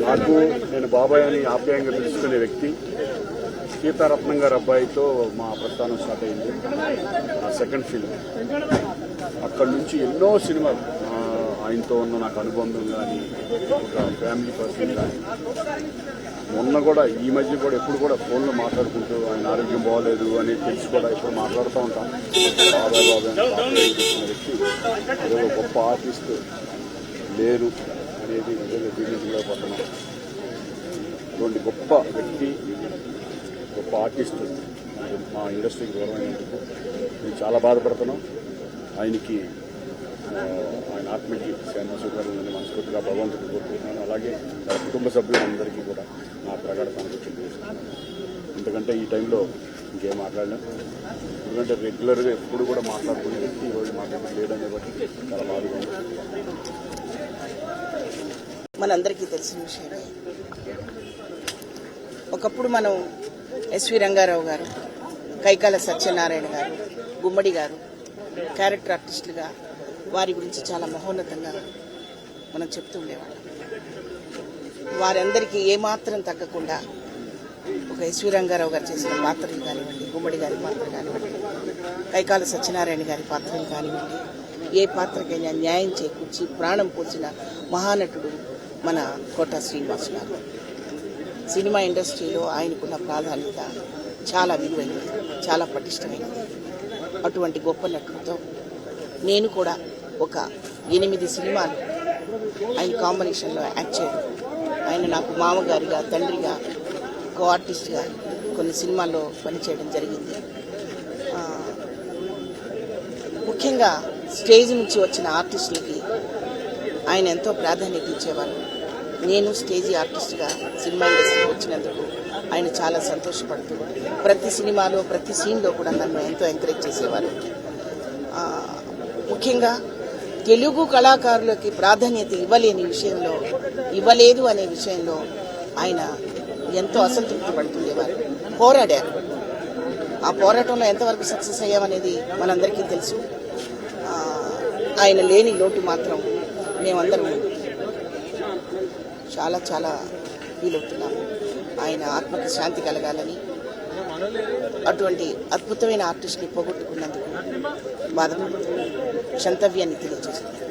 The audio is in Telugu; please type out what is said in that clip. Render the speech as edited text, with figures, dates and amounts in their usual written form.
నాకు నేను బాబాయ్ అని ఆప్యాయంగా పిలుచుకునే వ్యక్తి సీతారత్నం గారి అబ్బాయితో మా ప్రస్థానం స్టార్ట్ అయింది. నా సెకండ్ ఫిల్మ్. అక్కడి నుంచి ఎన్నో సినిమాలు ఆయనతో ఉన్న నాకు అనుబంధం కానీ, ఒక ఫ్యామిలీ పర్సన్ కానీ, మొన్న కూడా ఈ మధ్య కూడా ఎప్పుడు కూడా ఫోన్లో మాట్లాడుకుంటూ ఆయన ఆరోగ్యం బాగోలేదు అని తెలిసి కూడా ఎప్పుడు మాట్లాడుతూ ఉంటాం. బాబాయ్ వ్యక్తి ఏదో గొప్ప ఆర్టిస్ట్ లేరు అనేది నిజంగా జీవించలేకపోతున్నాం. ఇటువంటి గొప్ప వ్యక్తి, గొప్ప ఆర్టిస్ట్ మా ఇండస్ట్రీకి దూరమైనందుకు మేము చాలా బాధపడుతున్నాం. ఆయనకి ఆయన ఆత్మకి శాంతి సుఖాలని మనస్ఫూర్తిగా భగవంతుడికి కోరుకుంటున్నాను. అలాగే వాళ్ళ కుటుంబ సభ్యులందరికీ కూడా నా ప్రగాఢ సానుభూతి చేస్తున్నాను. ఎందుకంటే ఈ టైంలో ఇంకేం మాట్లాడలేం. ఎందుకంటే రెగ్యులర్గా ఎప్పుడు కూడా మాట్లాడుకునే వ్యక్తి ఈరోజు మాట్లాడలేదనే బట్టి చాలా బాధగా ఉంది. మనందరికీ తెలిసిన విషయమే. ఒకప్పుడు మనం ఎస్వి రంగారావు గారు, కైకాల సత్యనారాయణ గారు, గుమ్మడి గారు క్యారెక్టర్ ఆర్టిస్టులుగా వారి గురించి చాలా మహోన్నతంగా మనం చెప్తూ ఉండేవాళ్ళం. వారందరికీ ఏమాత్రం తగ్గకుండా ఒక ఎస్వి రంగారావు గారు చేసిన పాత్రలు కానివ్వండి, గుమ్మడి గారి పాత్ర కానివ్వండి, కైకాల సత్యనారాయణ గారి పాత్రలు కానివ్వండి, ఏ పాత్రకైనా న్యాయం చేకూర్చి ప్రాణం పోసిన మహానటుడు మన కోట శ్రీనివాస్ గారు. సినిమా ఇండస్ట్రీలో ఆయనకున్న ప్రాధాన్యత చాలా విలువైనది, చాలా పటిష్టమైనది. అటువంటి గొప్ప నటుడితో నేను కూడా ఒక 8 సినిమాలు ఆయన కాంబినేషన్లో యాక్ట్ చేయడం, ఆయన నాకు మామగారిగా, తండ్రిగా, కో ఆర్టిస్ట్గా కొన్ని సినిమాల్లో పనిచేయడం జరిగింది. ముఖ్యంగా స్టేజ్ నుంచి వచ్చిన ఆర్టిస్టులకి ఆయన ఎంతో ప్రాధాన్యత ఇచ్చేవారు. నేను స్టేజీ ఆర్టిస్ట్గా సినిమా ఇండస్ట్రీకి వచ్చినందుకు ఆయన చాలా సంతోషపడుతూ ప్రతి సినిమాలో, ప్రతి సీన్లో కూడా నన్ను ఎంతో ఎంకరేజ్ చేసేవారు. ముఖ్యంగా తెలుగు కళాకారులకి ప్రాధాన్యత ఇవ్వలేదు అనే విషయంలో ఆయన ఎంతో అసంతృప్తి పడుతుండేవారు. పోరాడారు. ఆ పోరాటంలో ఎంతవరకు సక్సెస్ అయ్యామనేది మనందరికీ తెలుసు. ఆయన లేని లోటు మాత్రం మేమందరం చాలా చాలా ఫీల్ అవుతున్నాము. ఆయన ఆత్మకి శాంతి కలగాలని, అటువంటి అద్భుతమైన ఆర్టిస్ట్ని పోగొట్టుకున్నందుకు బాధపడుతూ క్షంతవ్యాన్ని తెలియజేస్తున్నారు.